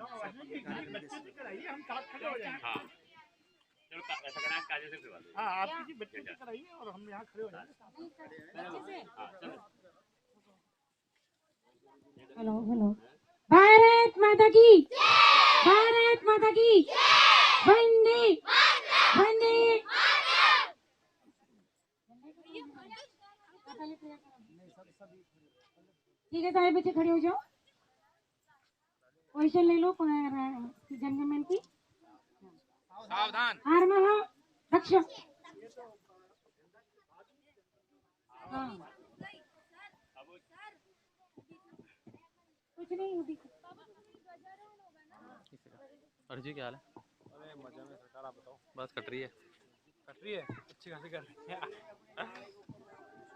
हम साथ खड़े हो जाएंगे। हाँ चलो ऐसा करना है, काजल से करवा दो। हाँ आप किसी बच्चे से कराइए और हम यहाँ खड़े हो जाएंगे। Hello hello. भारत माता की, भारत माता की, वंदे वंदे। ठीक है सारे बच्चे खड़े हो जाओ। पोजीशन ले लो जनगणमन की। सावधान। आर्मः रक्ष। हाँ कुछ नहीं होती। अर्जी क्या हाल है? अरे मजे में सरकार, आप बताओ। बस कट रही है। कट रही है, अच्छी खासी कट रही है।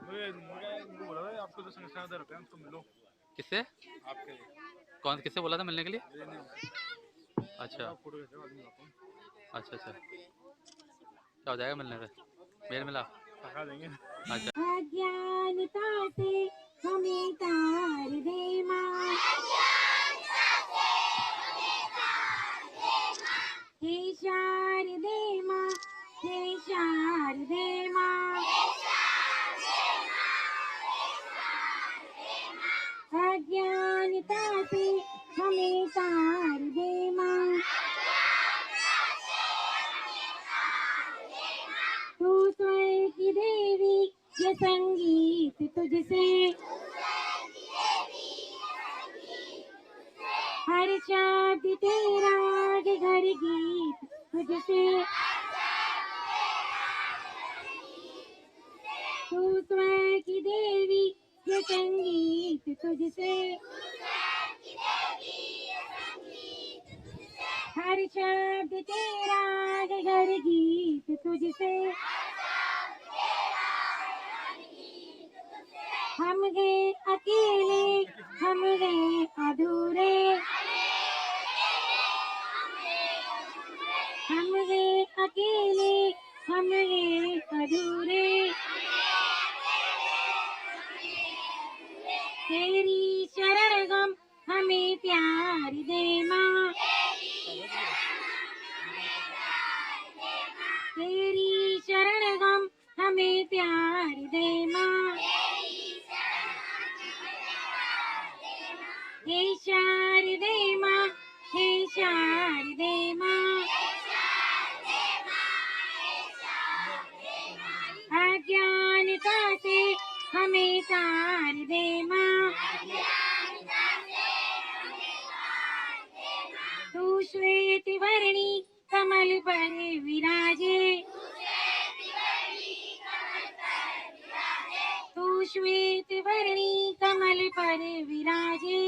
मुझे बोला था आपको तो संख्या ₹1000 उसको मिलो। किससे? आपके लिए। कौन किससे बोला था मिलने के लिए? अच्छा फोटो खींचो, आदमी आता हूँ। अच्छा अच्छा, क्या हो जाएगा मिलने से? मेल मिला पका देंगे। अच्छा। अज्ञानता से हमें तार दे माँ, हे शारदे माँ, हे शारदे माँ। अज्ञानता से हमें तार दे माँ, तू स्वर्ग की देवी, ये संगीत तुझसे, हर शब्द तेरा घर गीत तुझसे, तू स्वर्ग की देवी, ये संगीत तुझसे, हर शब्द तेरा घर गीत तुझसे। हम गए अकेले, हम गए अधूरे, हम गए अकेले, हम गए अधूरे, तेरी शरण गम हमें प्यार दे माँ, तेरी शरण गम हमें प्यार दे माँ, हे शारदे माँ, हे शारदे माँ। अज्ञानता से हमें तार दे माँ, तू श्वेत वर्णी कमल पर विराजे, तू श्वेत वर्णी कमल पर विराजे,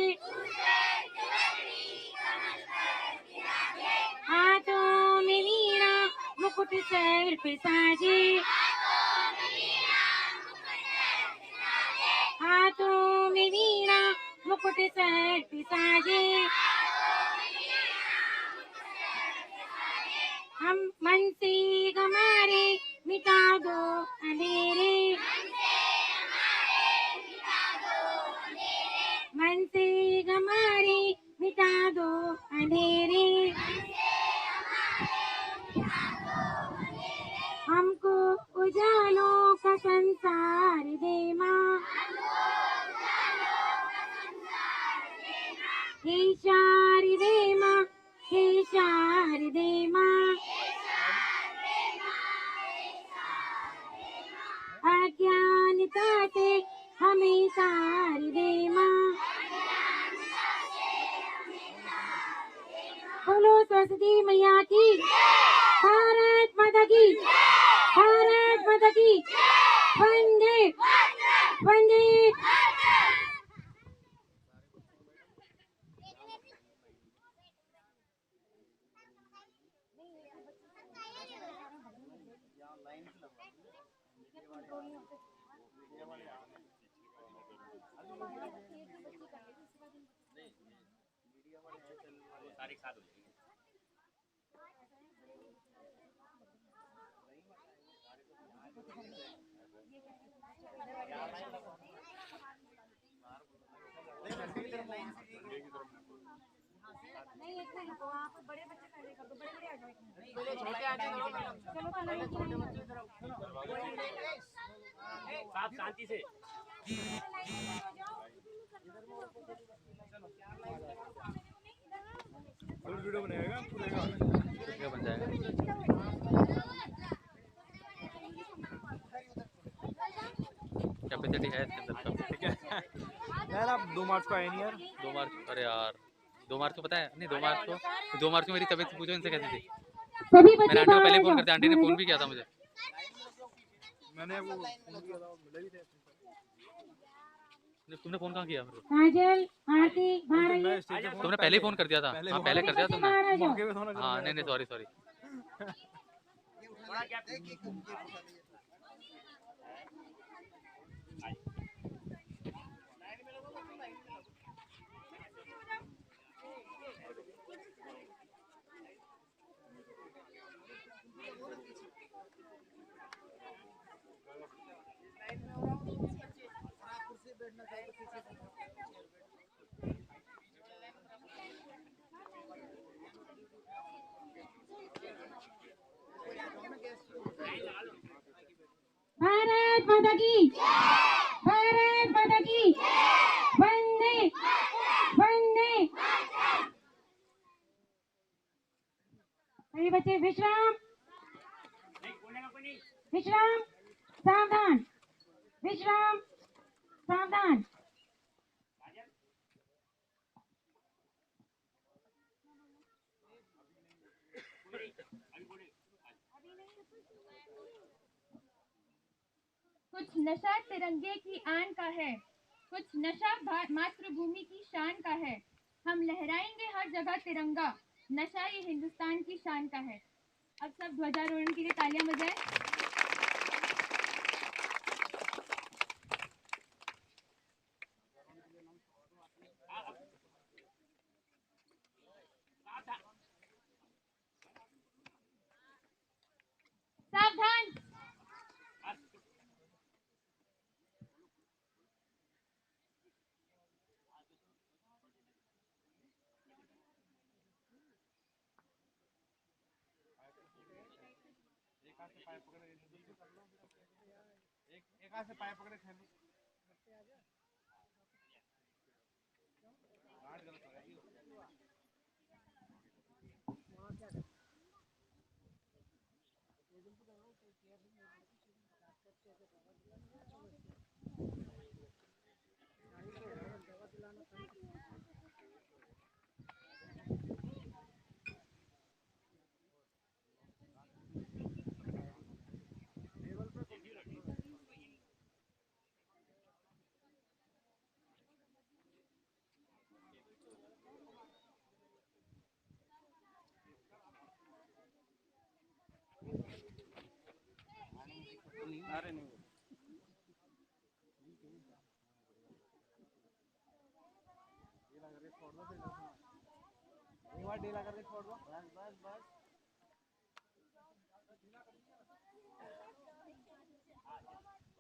हाथों में वीणा मुकुट सर पे साजे, हाथों में वीणा मुकुट सर पे साजे, हम मन से हमारे मिटा दो अंधेरे, मन से हमारे मिटा दो अंधेरे, हमको उजालों का संसार दे माँ, हे शारदे माँ, हे शारदे माँ। अज्ञानता से हमें तार दे माँ, बोलो सरस्वती मैया की, भारत माता की, भारत माता की, वंदे वंदे। सारे साथ हो जाएंगे। नहीं साथ शांति से फुल वीडियो बनाएगा पूरे बन जाएगा। कैपेसिटी है इसके अंदर का। ठीक है यार। आप 2 मार्च को आए नहीं यार। 2 मार्च, अरे यार 2 मार्च को पता है नहीं, 2 मार्च को मेरी तबीयत पूछो इनसे कैसी थी। सभी मैंने बच्चे आंटी को बाहर पहले आ फोन जाओ, करते, आंटी ने बाहर आ फोन जाओ। भी किया था मुझे। मैंने वो फोन किया था, मिले भी थे। तुमने फोन कहाँ किया मेरे को? काजल, आरती, बाहर मैं आइए। स्टेज पे फोन तुमने पहले ही फोन कर दिया था। हाँ पहले कर दिया बच्चे तुमने। बाहर आ जाओ। मौके पे था ना। हाँ नहीं नहीं सॉरी सॉरी। भारत माता की, भारत माता की, वंदे वंदे। सभी बच्चे विश्राम, विश्राम, सावधान, विश्राम, सावधान। कुछ नशा तिरंगे की आन का है, कुछ नशा मातृभूमि की शान का है। हम लहराएंगे हर जगह तिरंगा, नशा ये हिंदुस्तान की शान का है। अब सब ध्वजारोहण के लिए तालियां बजाएं। सावधान। एक हाथ से पाए पकड़े थे। अरे नहीं एक बार ढीला करके छोड़ दो। बस बस बस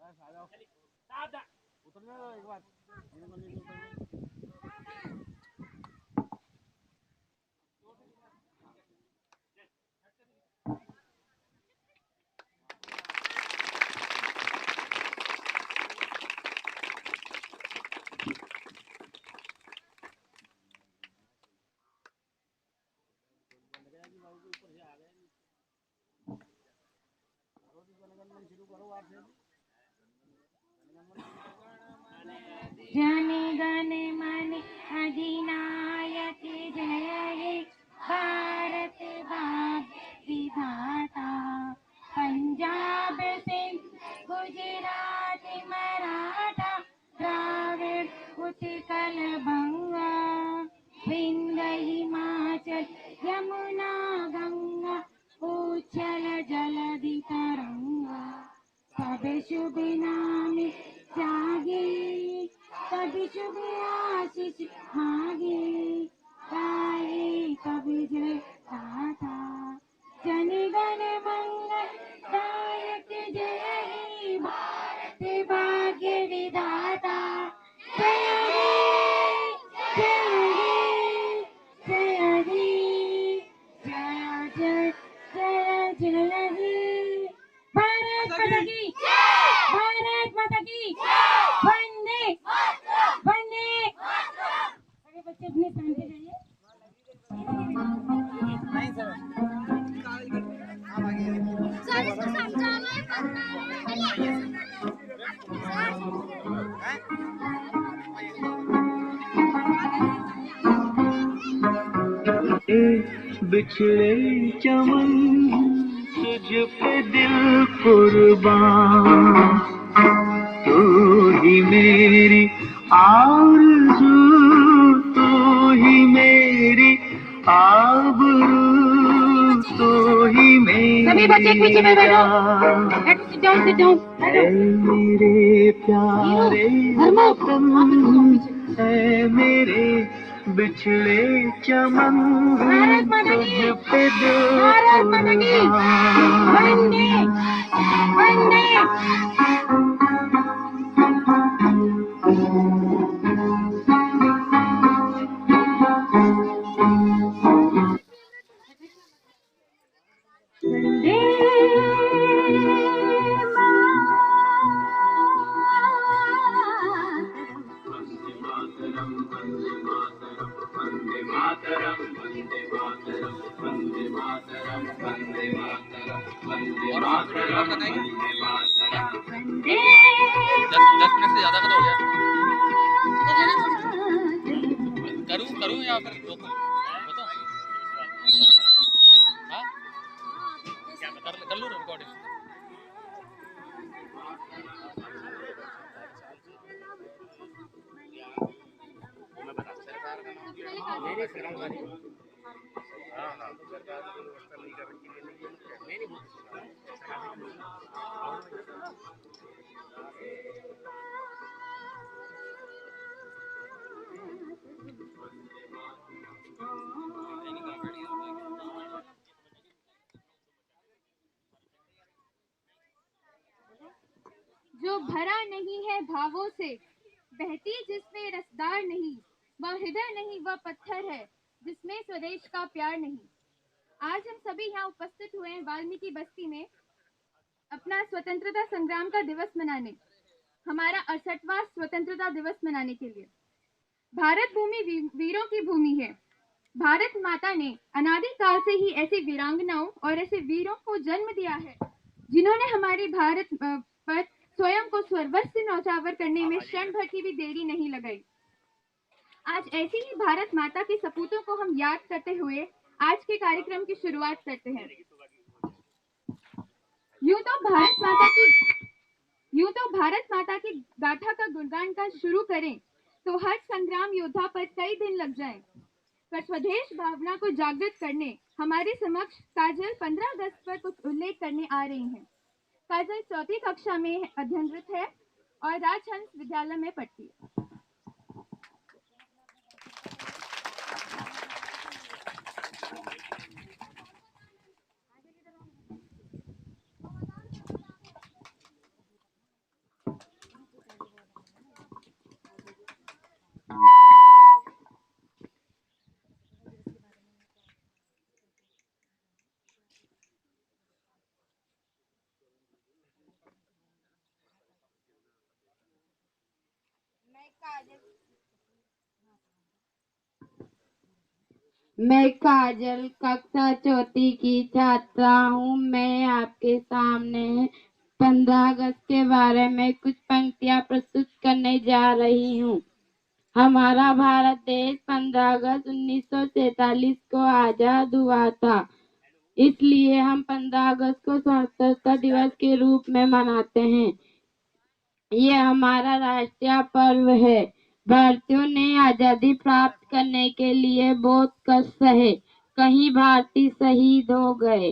बस आ जाओ। उतरने दो एक बार। जन गण मन अधिनायक जय हे भारत भाग्य विधाता। पंजाब सिंध गुजरात मराठा द्राविड़ उत्कल बंगा विंध्य हिमाचल यमुना गंगा उच्छल जलधि तरंगा। सब शुभ नाम जागे, तभी शुभ आशीष मांगे, गाए तभी जय गाथा। जन गण मंगल दायक जय हे भारत भाग्य विधाता। जय हे जय हे जय हे बच्चे अपने स्थान पे जाइए। बिछड़े चमन तुझ पे दिल कुर्बान, तू ही मेरी आरज़ू, तू ही मेरी आबरू, तू ही सभी बच्चे एक पीछे में बैठो। जान। Sit down, sit down. ऐ मेरे प्यारे वतन, ऐ मेरे बिछड़े चमन, भारत माता की, तुझ पे दिल भारत माता की, कुर्बान। वंदे वंदे। वंदे और करना है क्या? वंदे 10 मिनट से ज्यादा का तो हो गया। करूँ या फिर रोकूं? बताओ। हाँ? कर लूँ रिकॉर्डिंग। जो भरा नहीं है भावों से, बहती जिसमें रसदार नहीं, वह हृदय नहीं, वह पत्थर है जिसमें स्वदेश का प्यार नहीं। आज हम सभी यहाँ उपस्थित हुए हैं वाल्मीकि बस्ती में अपना स्वतंत्रता संग्राम का दिवस मनाने, हमारा 68वां स्वतंत्रता दिवस मनाने के लिए। भारत भूमि वीरों की भूमि है। भारत माता ने अनादि काल से ही ऐसी वीरांगनाओं और ऐसे वीरों को जन्म दिया है जिन्होंने हमारे भारत पर स्वयं को स्वर्गस्थ नौचावर करने में क्षण भर की भी देरी नहीं लगाई। आज ऐसी ही भारत माता के सपूतों को हम याद करते हुए आज के कार्यक्रम की शुरुआत करते हैं। यूं तो भारत माता की गाथा का गुणगान का शुरू करें तो हर संग्राम योद्धा पर कई दिन लग जाएं। पर स्वदेश भावना को जागृत करने हमारे समक्ष काजल 15 अगस्त पर कुछ उल्लेख करने आ रही हैं। काजल 4वीं कक्षा में अध्ययनरत है और राजहंस विद्यालय में पढ़ती है। मैं काजल कक्षा 4वीं की छात्रा हूँ। मैं आपके सामने 15 अगस्त के बारे में कुछ पंक्तियाँ प्रस्तुत करने जा रही हूँ। हमारा भारत देश 15 अगस्त 1947 को आजाद हुआ था। इसलिए हम 15 अगस्त को स्वतंत्रता दिवस के रूप में मनाते हैं। ये हमारा राष्ट्रीय पर्व है। भारतीयों ने आजादी प्राप्त करने के लिए बहुत कष्ट सहे। कई भारतीय शहीद हो गए।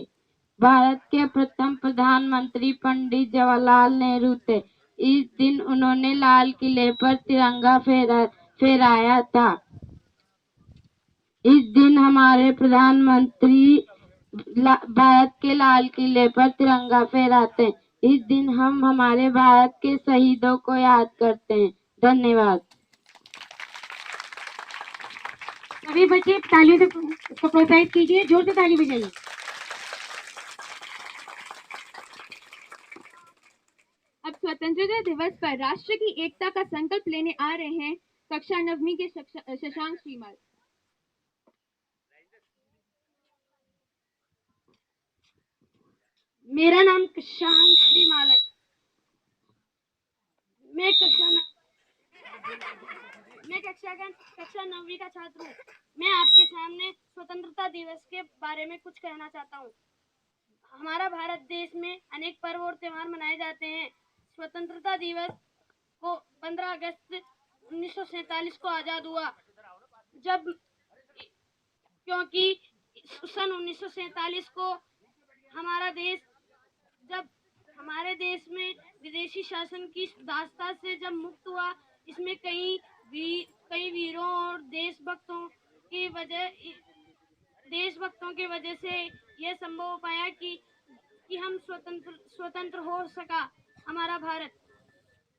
भारत के प्रथम प्रधानमंत्री पंडित जवाहरलाल नेहरू थे। इस दिन उन्होंने लाल किले पर तिरंगा फहराया था। इस दिन हमारे प्रधानमंत्री भारत के लाल किले पर तिरंगा फहराते हैं। इस दिन हम हमारे भारत के शहीदों को याद करते हैं। धन्यवाद। सभी बच्चे तालियों से उसको प्रोत्साहित कीजिए, जोर से ताली बजाइए। अब स्वतंत्रता दिवस पर राष्ट्र की एकता का संकल्प लेने आ रहे हैं कक्षा 9वीं के शशांक श्रीमाल। मेरा नाम शशांक श्रीमाल है। मैं कक्षा 9वीं का छात्र हूँ। मैं आपके सामने स्वतंत्रता दिवस के बारे में कुछ कहना चाहता हूँ। हमारा भारत देश में अनेक पर्व और त्योहार मनाए जाते हैं। स्वतंत्रता दिवस को 15 अगस्त 1947 को आजाद हुआ, क्योंकि सन 1947 को हमारे देश में विदेशी शासन की दास्ता से जब मुक्त हुआ, इसमें कई वीरों और देशभक्तों की वजह से यह संभव हो पाया कि हम स्वतंत्र हो सका। हमारा भारत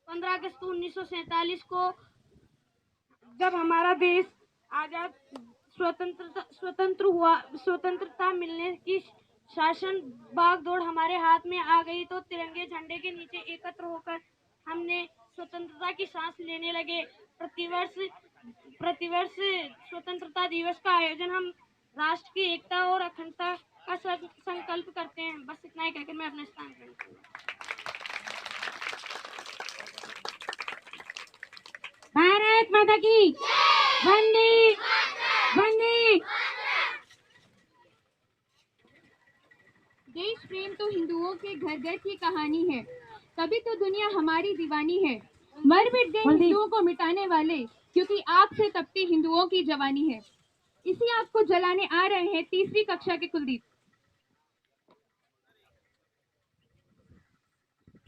15 अगस्त 1947 को जब हमारा देश आजाद स्वतंत्रता मिलने की शासन भागदौड़ हमारे हाथ में आ गई, तो तिरंगे झंडे के नीचे एकत्र होकर हमने स्वतंत्रता की सांस लेने लगे। प्रतिवर्ष स्वतंत्रता दिवस का आयोजन हम राष्ट्र की एकता और अखंडता का संकल्प करते हैं। बस इतना ही कहकर मैं अपने स्थान पर। भारत माता की वंदे वंदे। देश प्रेम तो हिंदुओं के घर घर की कहानी है, तभी तो दुनिया हमारी दीवानी है। मर मिट गए हिंदुओं को मिटाने वाले, क्योंकि आग से तपती हिंदुओं की जवानी है। इसी आग को जलाने आ रहे हैं 3वीं कक्षा के कुलदीप।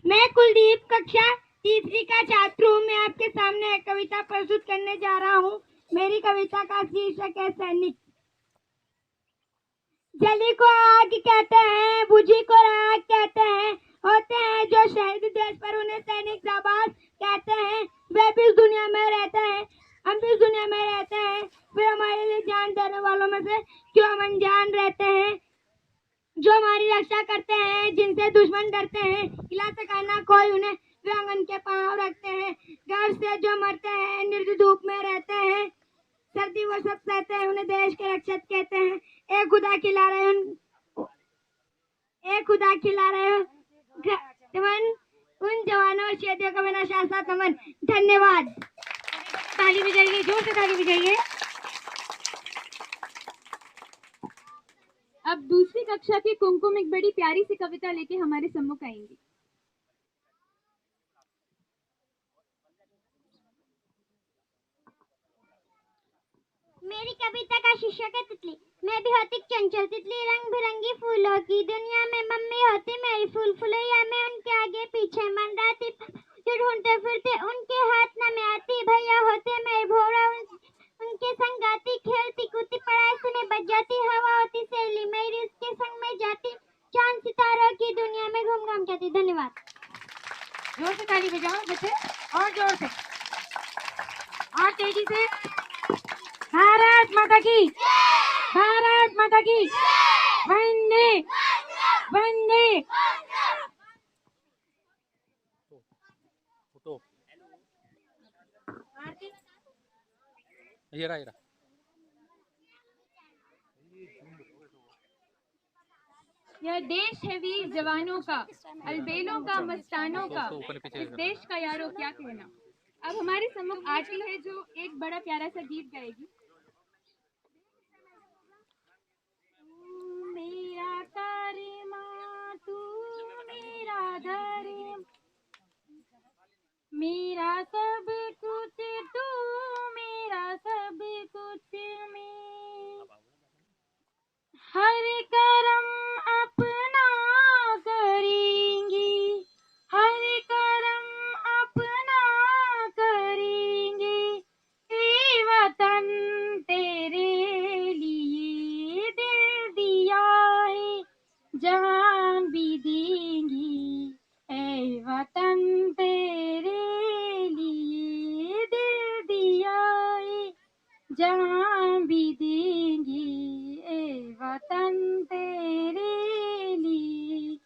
मैं कुलदीप कक्षा 3वीं का छात्र हूँ। मैं आपके सामने एक कविता प्रस्तुत करने जा रहा हूँ। मेरी कविता का शीर्षक है सैनिक। जली को आग कहते हैं, बुझी को राख कहते हैं, होते हैं जो शहीद देश पर उन्हें सैनिक जाबाज कहते हैं। वे भी इस दुनिया में रहते हैं, हम भी इस दुनिया में रहते हैं, फिर हमारे लिए जान देने वालों में से क्यों हम अनजान रहते हैं। जो हमारी रक्षा करते हैं, जिनसे दुश्मन डरते हैं, खिला सकाना कोई उन्हें, वे आंगन के पांव रखते हैं। घर से जो मरते हैं, निर्द धूप में रहते हैं, सर्दी वो सब सहते हैं, उन्हें देश के रक्षक कहते हैं। एक खुदा खिला रहे उन जवानों और शहीदों का मेरा शाश्वत नमन। धन्यवाद। ताली बजाइए, जोर से ताली बजाइए। अब 2वीं कक्षा के कुमकुम एक बड़ी प्यारी सी कविता लेके हमारे सम्मुख आएंगी। मेरी कविता का शीर्षक है तितली। मैं भी होती चंचल तितली, रंग बिरंगी फूलों की दुनिया में। मम्मी होती मेरी फूल फुलैया, मैं उनके आगे पीछे मंडराती, जो ढूंढते फिरते उनके हाथ न में आती। भैया होते मेरे भोरा, उनके संग गाती, खेलती कूदती, पढ़ाई से मैं बच जाती। हवा होती सहेली मेरी, उसके संग में जाती, चांद सितारों की दुनिया में घूम घाम जाती। धन्यवाद। जोर से ताली बजाओ बच्चे, और जोर से और तेजी से। भारत माता की, भारत माता की वंदे वंदे। फोटो ये रहा। यह देश है वीर जवानों का, अलबेलों का, मस्तानों का। इस देश का यारो क्या कहना। अब हमारे सम्मुख आरती है, जो एक बड़ा प्यारा सा गीत गाएगी। मेरा करमा तू मेरा धर्म, मेरा सब कुछ तू मेरा सब कुछ में। हर करम अपना करेंगे, हर करम अपना करेंगे। ए वतन तेरे लिए दिल दिया है, जान भी देंगे। ए वतन तेरे लिए दिल दिया है, जान भी देंगे। ए वतन तेरे लिए।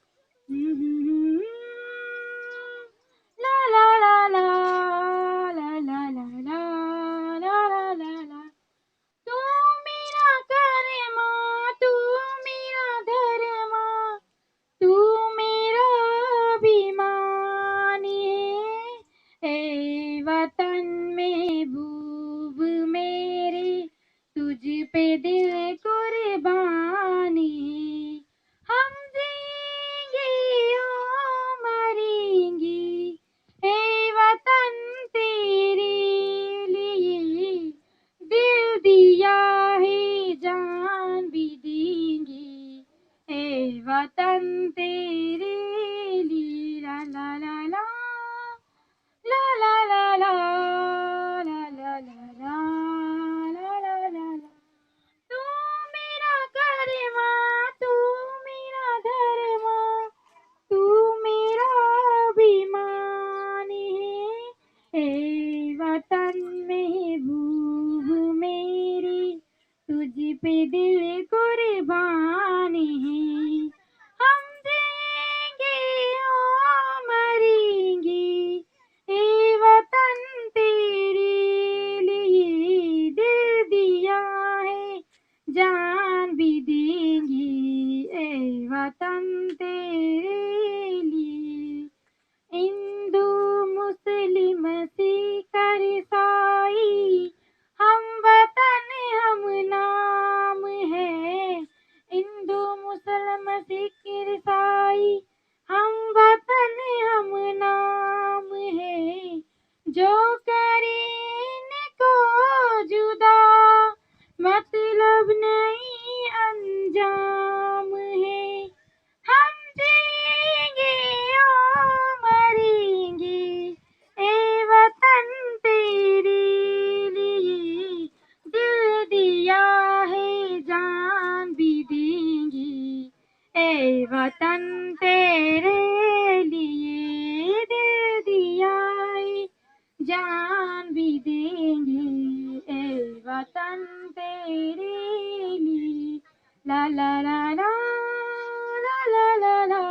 ला ला ला ला ला ला ला ला। पे दिल कुर्बानी है। हम जिएंगे ओ मरेंगे ए वतन तेरे लिए, दिल दिया है जान भी देंगे ए वतन तेरे लिए। ला ला ला ला ला ला ला ला ला ला ला ला ला ला ला। तू मेरा करवा, तू मेरा धर्मा, तू मेरा अभिमान है ए वतन महबूब मेरी, तुझ पे दिल कुर्बान है। हम देंगे ओ मरेंगे ए वतन तेरे लिए, दिल दिया है जान भी देंगे ए वतन तेरे लिए। हिंदू मुस्लिम सिख ईसाई हम वतन हम नाम है। हिंदू मुस्लिम सिख ईसाई हम वतन हम नाम है। जो करे इनको जुदा मतलब नहीं अंजाम है। हम जिएंगे ओ मरेंगे ए वतन तेरे लिए, दिल दिया है जान भी देंगे ए वतन तेरे लिए, दिल दिया है जान भी देंगे ए वतन तेरे लिए। ला ला ला ला ला ला ला ला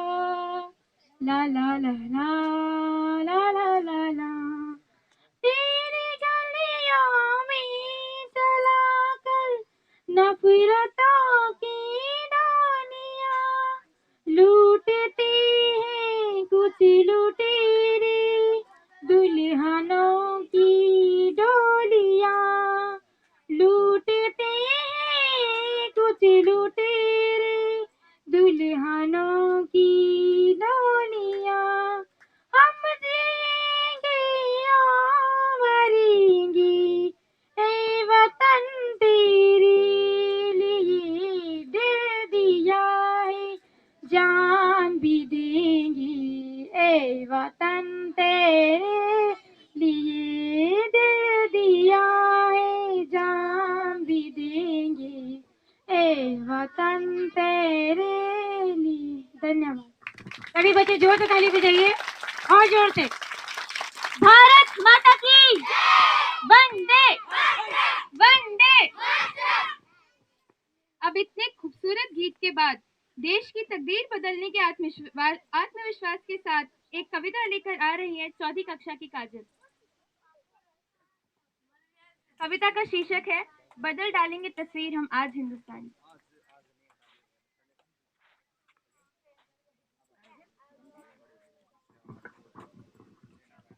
ला ला ला ला ला ला ला। तेरी गलियों में चलाकर नफरतों की डोलियां, लूटते हैं कुछ लुटेरे दुल्हनों की डोलियां, लूटते हैं कुछ लुटेरे दुल्हनों की डोलियां। हम जिएंगे ओ मरेंगे ए वतन तेरे लिए, दिल दिया है जान भी देंगे ए वतन तेरे लिए, दिल दिया है जान भी देंगे ए वतन तेरे लिए। धन्यवाद। सभी बच्चे जोर से ताली बजाइए और जोर से। भारत माता की वंदे वंदे। अब इतने खूबसूरत गीत के बाद देश की तकदीर बदलने के आत्मविश्वास के साथ एक कविता लेकर आ रही है चौथी कक्षा की काजल। कविता का शीर्षक है बदल डालेंगे तस्वीर हम आज हिंदुस्तानी।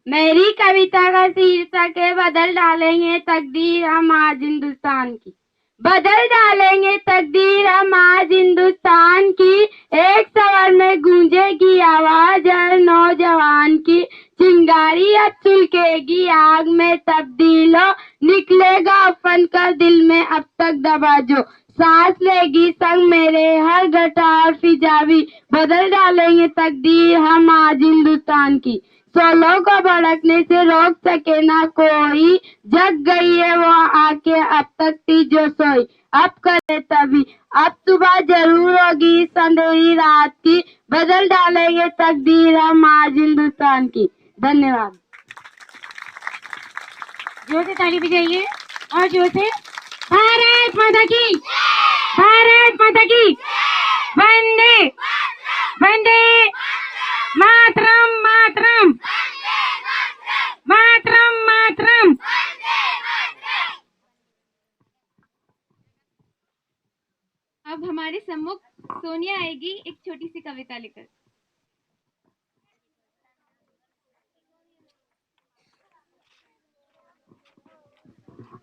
मेरी कविता का शीर्षक है बदल डालेंगे तकदीर हम आज हिंदुस्तान की। बदल डालेंगे तकदीर हम आज हिंदुस्तान की, एक सवर में गूंजेगी आवाज हर नौजवान की, चिंगारी अब सुलगेगी आग में तब्दील हो, निकलेगा फन कर दिल में अब तक दबा जो, सांस लेगी संग मेरे हर घटा और फिजावी, बदल डालेंगे तकदीर हम आज हिंदुस्तान की। सोलों को भड़कने से रोक सके ना कोई, जग गई है वो आके अब तक थी जो सोई, अब करे तभी अब सुबह जरूर होगी इस अंधेरी रात की, बदल डालेंगे तकदीर हम आज हिंदुस्तान की। धन्यवाद। जोर से ताली बजाइए और जोर से। भारत माता की, भारत माता की वंदे वंदे मातरम मातरम मातरम मातरम। अब हमारे सम्मुख सोनिया आएगी एक छोटी सी कविता लेकर।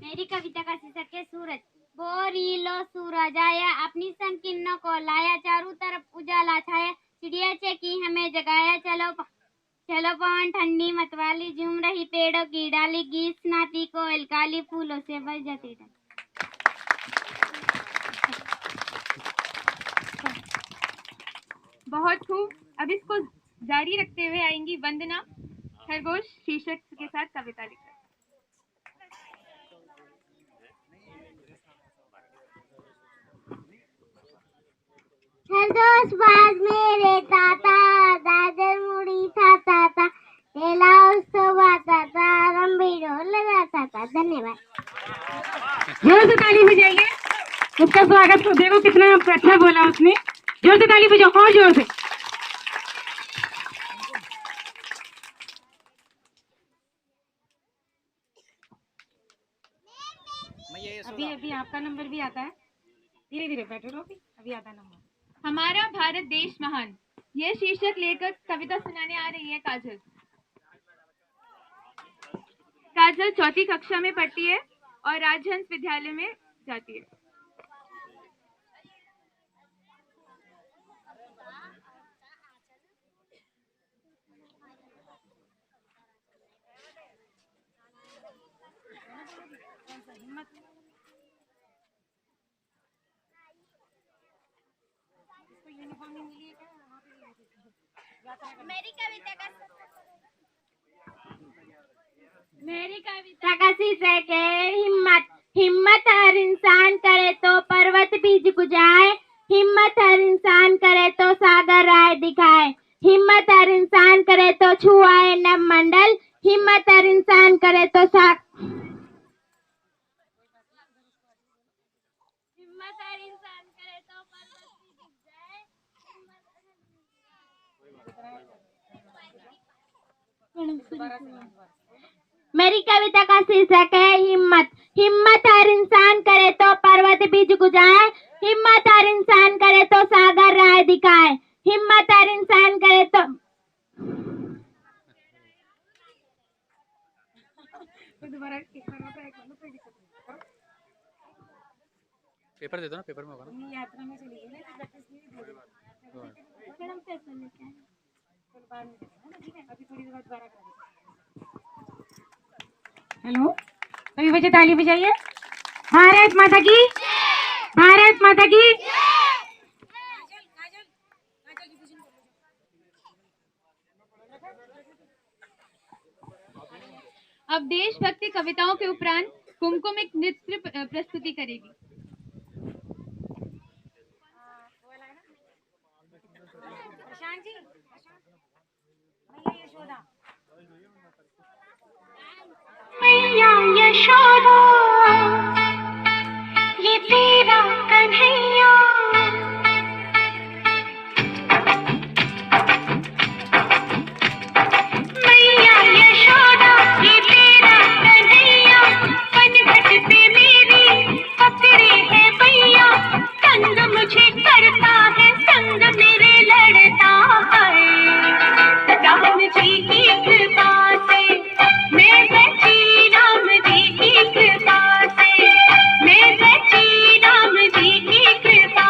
मेरी कविता का शीर्षक है सूरज। बोरी लो सूरज आया, अपनी सन किरणों को लाया, चारों तरफ उजाला छाया, चिड़िया चहकी हमें जगाया, चलो पवन ठंडी मतवाली, झूम रही पेड़ों की डाली, गीत सुनाती कोयल काली, फूलों से भर जाती डाली। बहुत खूब। अब इसको जारी रखते हुए आएंगी वंदना खरगोश शीर्षक के साथ कविता लिखकर। खरगोश बाज मेरे ताता, दादर मुड़ी था ताता, तेला उसको बाता था, रंबी ढोल लगाता था। धन्यवाद। जोर से ताली बजाइए, उसका स्वागत को देखो कितना अच्छा बोला उसने। जोर से ताली बजाओ, और जोर से। अभी आपका नंबर भी आता है, धीरे धीरे बैठे रहो, अभी आता नंबर। हमारा भारत देश महान, यह शीर्षक लेकर कविता सुनाने आ रही है काजल। काजल चौथी कक्षा में पढ़ती है और राजहंस विद्यालय में जाती है। मेरी कविता का शीर्षक है हिम्मत। हिम्मत हर इंसान करे तो पर्वत भी झुक जाए, हिम्मत हर इंसान करे तो सागर राह दिखाए, हिम्मत हर इंसान करे तो छुआए नभ मंडल, हिम्मत हर इंसान करे तो हिम्मत हर इंसान करे तो पर्वत भी झुक जाए। मेरी कविता का शीर्षक है हिम्मत। हिम्मत हर इंसान करे तो पर्वत भी झुक जाए, हिम्मत हर इंसान करे तो सागर राह दिखाए, हिम्मत हर इंसान करे तो पेपर दे दो ना, पेपर में होगा ना। यात्रा में चली गई ना, अभी थोड़ी देर बाद दोबारा करेंगे। हेलो, सभी बच्चे ताली बजाइए। भारत माता की, भारत माता की। अब देशभक्ति कविताओं के उपरांत कुमकुम एक नृत्य प्रस्तुति करेगी। मैया यशोदा, ये तेरा कन्हैया, मैया यशोदा, ये तेरा कन्हैया, पनघट पे मेरी पकड़े है भैया, संग मुझे करता है, संग मेरे लड़ता है, राम जी की कृपा से मैं बची, राम जी की कृपा से मैं बची, राम जी की कृपा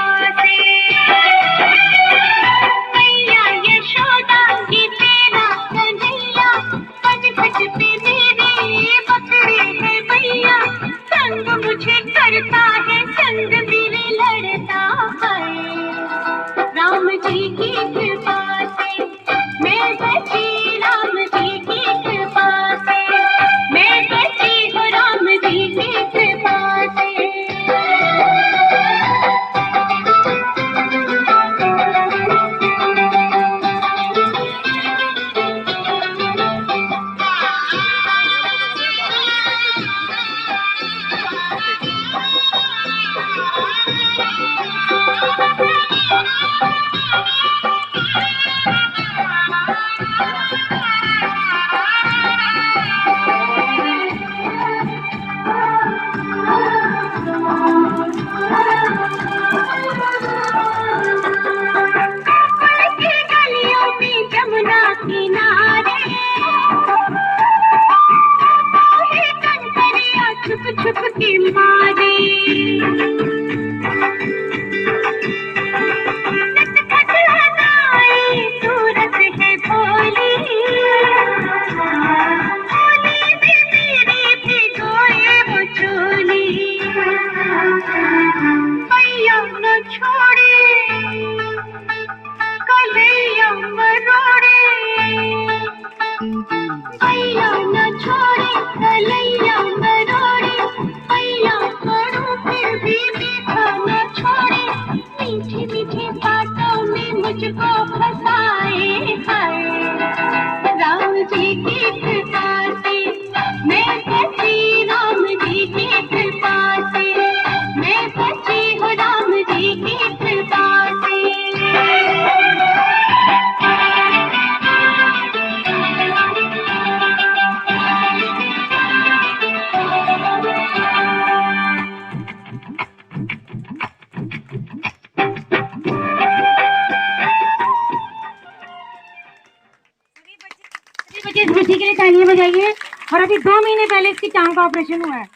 लिए तालियां बजाइए। और अभी 2 महीने पहले इसकी टांग का ऑपरेशन हुआ है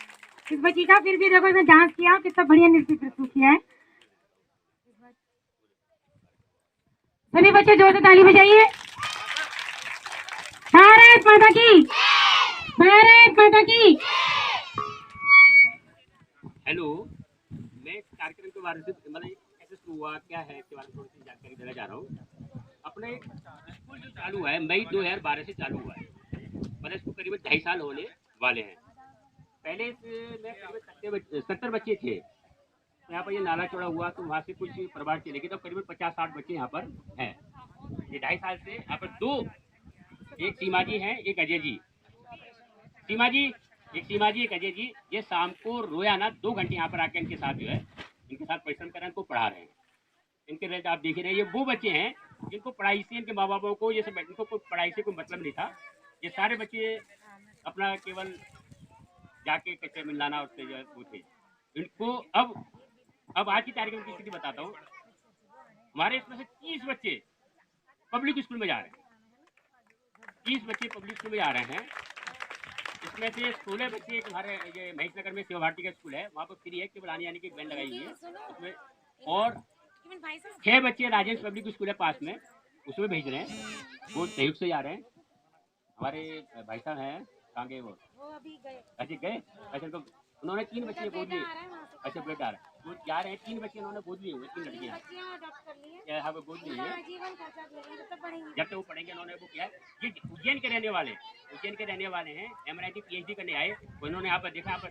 इस बच्ची का, फिर भी देखो इसने डांस किया, कितना बढ़िया नृत्य प्रस्तुत किया है। सभी बच्चे जोर से ताली बजाइए। भारत माता की, भारत माता की। हेलो, मैं इस कार्यक्रम के बारे में मतलब कैसे शुरू हुआ, क्या है, इसके बारे में थोड़ी सी जानकारी देना चाह रहा हूँ। अपने स्कूल जो चालू है मई 2012 से चालू हुआ है, मतलब इसको करीबन 2.5 साल होने वाले हैं। पहले में करीबन 70 बच्चे थे। यहाँ पर ये नाला चौड़ा हुआ तो वहाँ से कुछ प्रभाव चले गए, तो करीबन 50-60 बच्चे यहाँ पर हैं। ये 2.5 साल से यहाँ पर 2, एक सीमा जी हैं, एक अजय जी। सीमा जी, एक अजय जी, ये शाम को रोजाना 2 घंटे यहाँ पर आकर इनके साथ जो है, इनके साथ परिश्रम कर रहे हैं, इनको पढ़ा रहे हैं। इनके रेट आप देख रहे हैं, ये वो बच्चे हैं जिनको पढ़ाई से, इनके माँ बापों को, ये सब इनको कोई पढ़ाई से कोई मतलब नहीं था। ये सारे बच्चे अपना केवल जाके कच्चे मिलाना उससे जो है वो थे। इनको अब आज की तारीख में स्थिति बताता हूँ। हमारे इसमें से 30 बच्चे पब्लिक स्कूल में जा रहे हैं। 30 बच्चे पब्लिक स्कूल में जा रहे हैं। इसमें से 16 बच्चे हमारे ये महेशनगर में शिव भारती का स्कूल है, वहाँ पर फ्री है, केवल आने की बैन लगाई हुई है उसमें। और 6 बच्चे राजेंद्र पब्लिक स्कूल है पास में, उसमें भेज रहे हैं, वो सहयोग से जा रहे हैं। हमारे भाई साहब हैं, कहाँ गए वो अभी गए। अच्छा, उन्होंने 3 बच्चे गोद लिए। अच्छा, बेटा आ रहा है, वो जा रहे हैं, 3 बच्चे उन्होंने गोद लिए हुए, 3 लड़कियाँ हाँ वो गोद लिए हैं। जब तक वो पढ़ेंगे उन्होंने वो किया है। ये उज्जैन के रहने वाले हैं, MNIT PhD करने आए। उन्होंने यहाँ पर देखा तो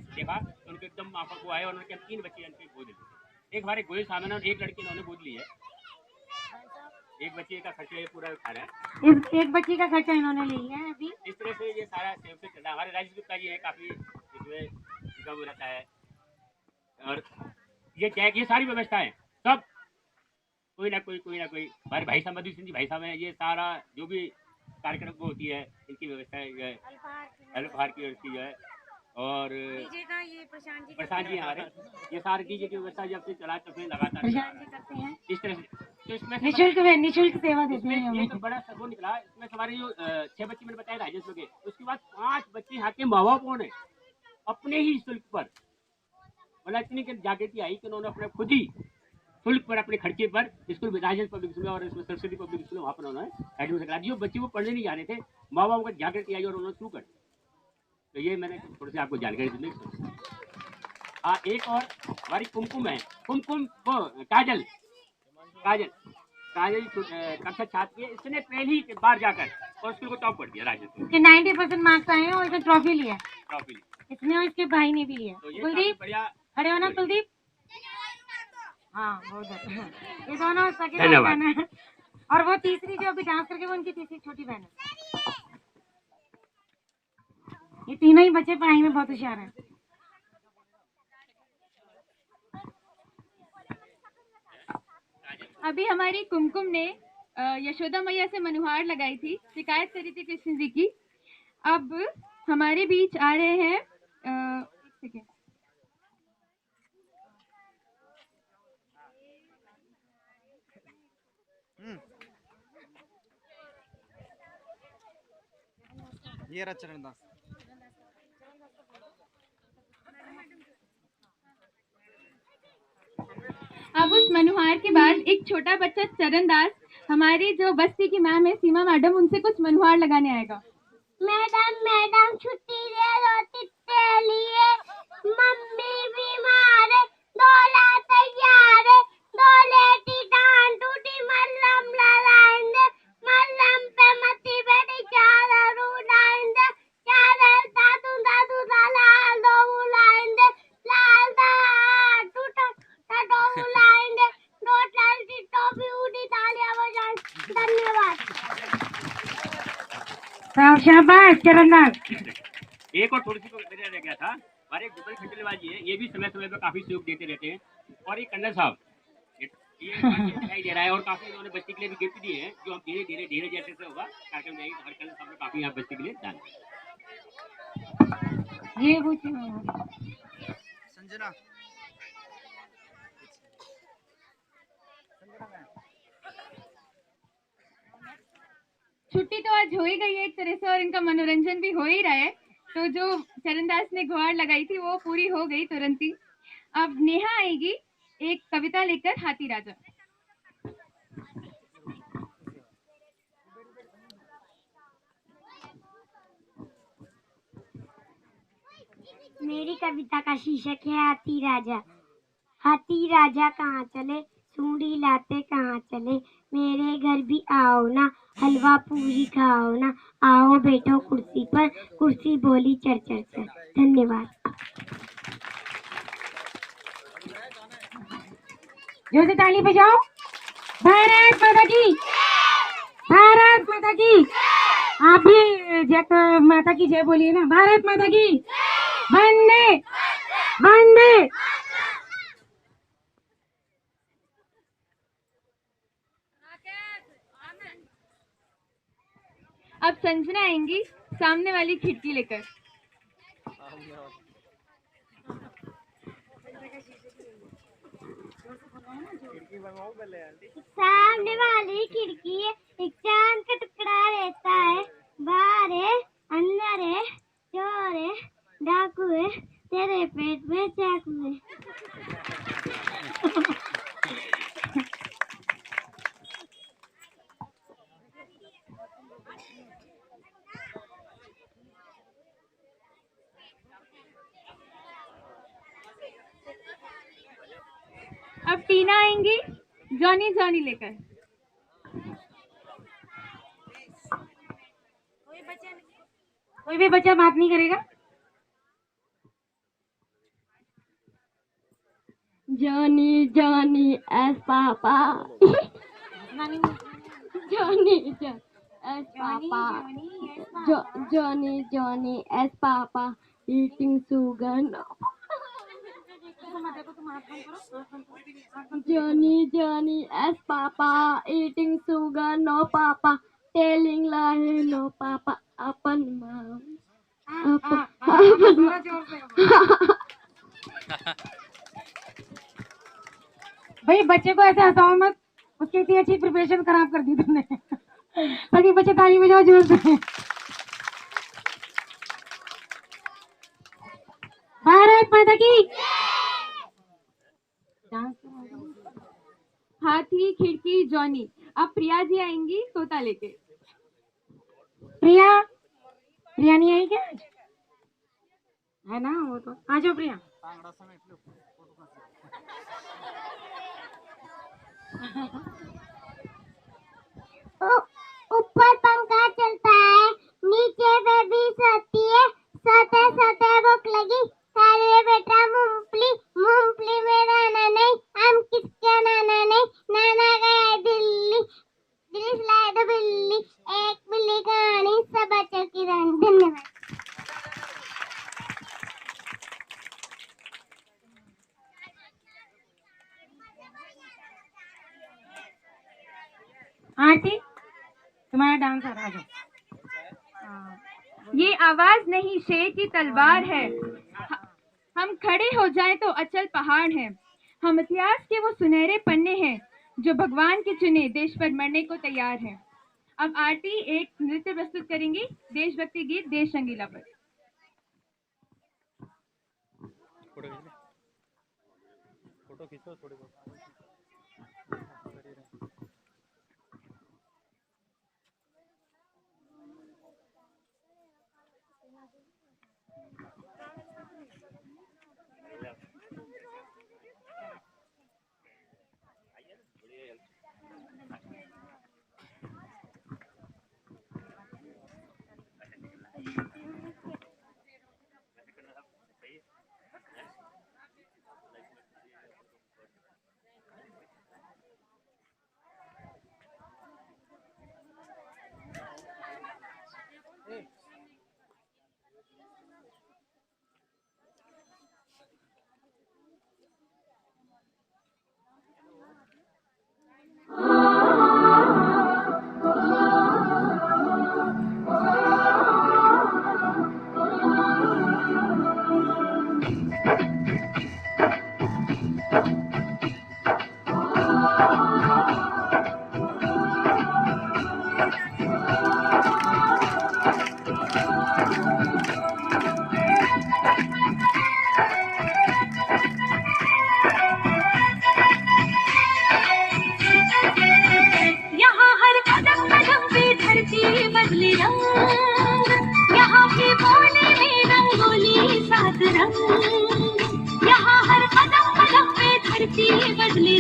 उनको एकदम आंखों को आए और उन्होंने 3 बच्चे इनके गोद लिए। एक हमारे गोयल सामने और एक लड़की इन्होंने गोद ली है। एक बच्चे का खर्चा ये पूरा उठा रहा है, एक बच्ची का खर्चा इन्होंने लिया है अभी। इस तरह से ये सारा सेव से चल रहा है। हमारे राजेश गुप्ता जी है, काफी इसमें उनका वो रहता है। और ये सारी व्यवस्थाएं सब कोई ना कोई हमारे भाई साहब मधु सिंह जी भाई साहब हैं, ये सारा जो भी कार्यक्रम को होती है इनकी व्यवस्था जो है, अल्पहार की व्यवस्था जो है। और प्रशांत जी हमारे, ये सारे डीजे की व्यवस्था जब से चला तब से लगातार करते हैं इस तरह से। तो इसमें निःशुल्क सेवा देते हैं। ये तो बड़ा वो निकला। इसमें हमारे जो 6 बच्चे मैंने बताया राजेश के, उसके बाद 5 बच्चे यहाँ के माँ बापों ने अपने ही शुल्क पर, मतलब इतनी जागृति आई कि उन्होंने अपने खुद ही शुल्क पर, अपने खर्चे पर स्कूल राजेश पब्लिक स्कूल और इसमें सरस्वती पब्लिक स्कूल वहाँ पर उन्होंने एडमिशन करा दिया। बच्चे वो पढ़ने नहीं जा रहे थे, माँ बापों को जागृति आई और उन्होंने शुरू कर। तो ये मैंने थोड़ी सी आपको जानकारी दी। हाँ, एक और हमारी कुमकुम है, कुमकुम वो काजल कक्षा छात्र है। इसने पहली बार जाकर और स्कूल को टॉप कर दिया राजेश। इसके 90% मार्क्स आए हैं और इसने ट्रॉफी लिया। इसने और इसके भाई ने भी लिया। तो कुलदीप खड़े होना, कुलदीप। हाँ, बहुत अच्छा। ये दोनों सगे बहन है। और वो तीसरी जो अभी डांस करके, वो उनकी तीसरी छोटी बहन है। ये तीनों ही बच्चे पढ़ाई में बहुत होशियार हैं। अभी हमारी कुमकुम ने यशोदा मैया से मनुहार लगाई थी, शिकायत करी थी कृष्ण जी की। अब हमारे बीच आ रहे हैं एक सेकेंड। ये रहा चरण दास। अब उस मनुहार के बाद एक छोटा बच्चा चरण दास, हमारी जो बस्ती की मैम है सीमा मैडम, उनसे कुछ मनुहार लगाने आएगा। मैडम छुट्टी दे दो तित्ते लिए, मम्मी बीमार है, डोला तैयार है, डोले की टांग टूटी, मल्लम लगाएंगे, मल्लम पे मती बेटी चादर उड़ाएंगे, चादर दादू दादू लाल दो उड़ाएंगे, लाल दा टूटा टो उड़ाएंगे, दो लाल की टोपी उड़ी, तालियां बजाएं। धन्यवाद। शाबाश चरणदास। एक और थोड़ी सी को रह गया था। हमारे गोपाल खंडेलवाल जी है, ये भी समय समय पर काफी सहयोग देते रहते हैं। और ये कन्नड़ साहब, ये दिखाई दे रहा है। और काफी इन्होंने बस्ती के लिए भी गिफ्ट दिए हैं, जो हम धीरे जैसे से होगा कार्यक्रम जाएगी। हमारे कन्नड़ साहब ने काफी यहाँ बस्ती के लिए दान। ये वो संजना छुट्टी तो आज हो ही गई है एक तरह से और इनका मनोरंजन भी हो ही रहा है। तो जो चरणदास ने गुहार लगाई थी वो पूरी हो गई तुरंत ही। अब नेहा आएगी एक कविता लेकर, हाथी राजा। मेरी कविता का शीर्षक है हाथी राजा। हाथी राजा कहाँ चले, सूंडी लाते कहाँ चले, मेरे घर भी आओ ना, हलवा पूरी खाओ ना, आओ बैठो कुर्सी पर, कुर्सी बोली चढ़ चढ़ चढ़। धन्यवाद। जोर से ताली बजाओ। भारत माता की, भारत माता की। आप भी जय माता की जय बोलिए ना। भारत माता की, वंदे वंदे। अब संजना आएंगी सामने वाली खिड़की लेकर। सामने वाली खिड़की एक चांद का टुकड़ा रहता है, बाहर है, अंदर है, चोर है, डाकू है, तेरे पेट में चाकू है। अब टीना आएंगी जॉनी जॉनी लेकर। कोई भी बच्चा बात नहीं करेगा। जॉनी जॉनी एस पापा जॉनी एस पापा जॉनी जॉनी एस पापा eating sugar Johnny, Johnny, as Papa, eating sugar, no Papa, telling lie, no Papa, open mouth. भाई बच्चे को ऐसे हंसाओ मत, उसकी इतनी अच्छी प्रिपरेशन खराब कर दी तुमने। सभी बच्चे ताली बजाओ जोर से। भारत माता की। हाथी खिड़की जॉनी। अब प्रिया जी आएंगी तोता लेके। प्रिया, प्रिया नहीं आई क्या? है ना वो तो। आ जाओ प्रिया। ऊपर पंखा चलता है, नीचे बेबी सोती है, सोते सोते भूख लगी, खाइए बेटा मूंगफली, मूंगफली में नाना नहीं, हम किसके नाना नहीं, नाना गया दिल्ली, दिल्ली से लाए दो बिल्ली, एक बिल्ली कहानी सब बच्चों की रानी। धन्यवाद। आरती तुम्हारा डांस आ रहा है। ये आवाज नहीं शेर की तलवार है, हम खड़े हो जाएं तो अचल पहाड़ है, हम इतिहास के वो सुनहरे पन्ने हैं जो भगवान के चुने देश पर मरने को तैयार हैं। अब आरती एक नृत्य प्रस्तुत करेंगी, देशभक्ति गीत देश रंगीला पर। फोटो खींचो थोड़ी बहुत।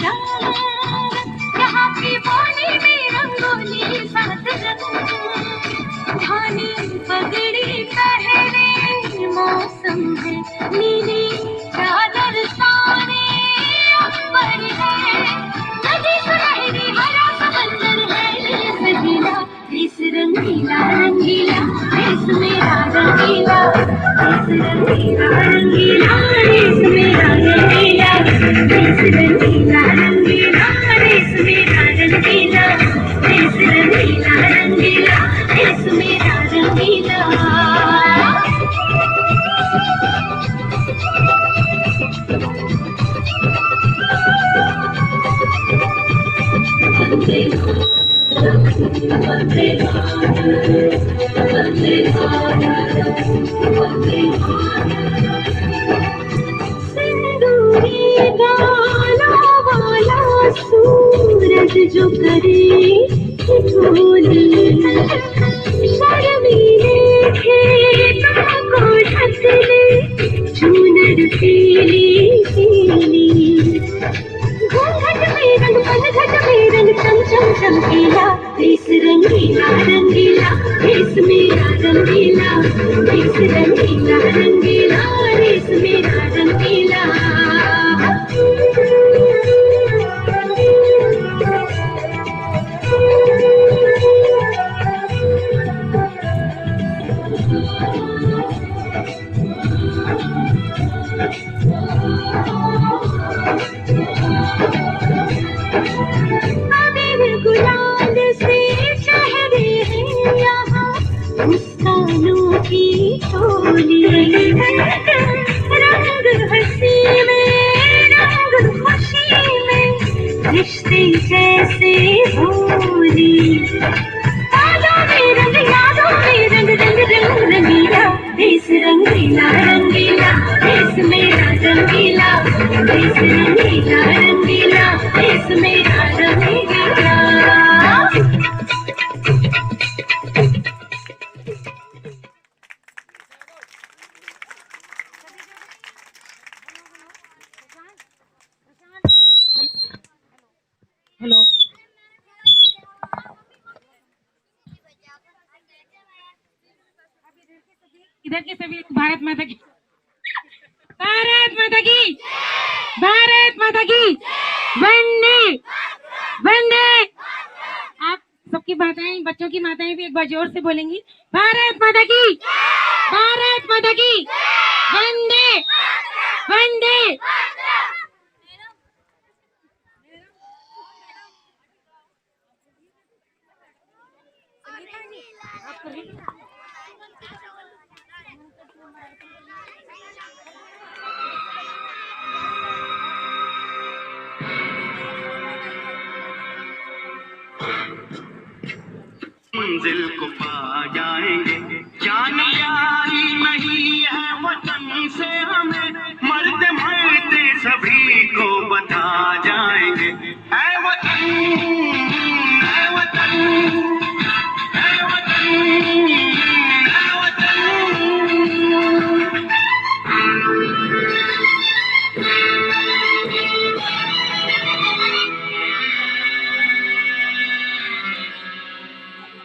रंगीला यहाँ की बोली में रंगोली सात रंग धानी पगड़ी पहने मौसम है नीली चादर ताने ऊपर है नदी सुनहरी हरा समंदर है ये सजीला इस रंगीला रंगीला इस मेरा रंगीला इस रंगीला रंगीला इस मेरा रंगीला इस रंगीला रंगीला इस मेरा रंगीला इस रंगीला रंगीला इस मेरा रंगीला सिंदूरी गालों वाला सूरज जो करे ठिठोली शर्मीले खेतों को ढक ले चूनर पीली पीली घूंघट में रंग पनघट में रंग चम चम चमकीला इस रंगीला रंगीला इस मेरा रंगीला इस रंगीला रंगीला इस मेरा रंगीला गुलाल से चेहरे हैं यहाँ मुस्कानों की टोली रंग हंसी में रंग खुशी में रिश्ते जैसे होली यादों में रंग रंग रंग रंगीला इस रंगीला रंगीला इस मेरा रंगीला इस रंगीला रंगीला इस मेरा रंगीला हेलो इधर के सभी भारत माता की वंदे वंदे आप सबकी माताएं बच्चों की माताएं भी एक बार जोर से बोलेंगी भारत माता की वंदे वंदे मंजिल को पा जाएंगे जान यारी नहीं है वतन से हमें मरते मरते सभी को बता जाएंगे ऐ वतन ऐ वतन ऐ वतन ऐ वतन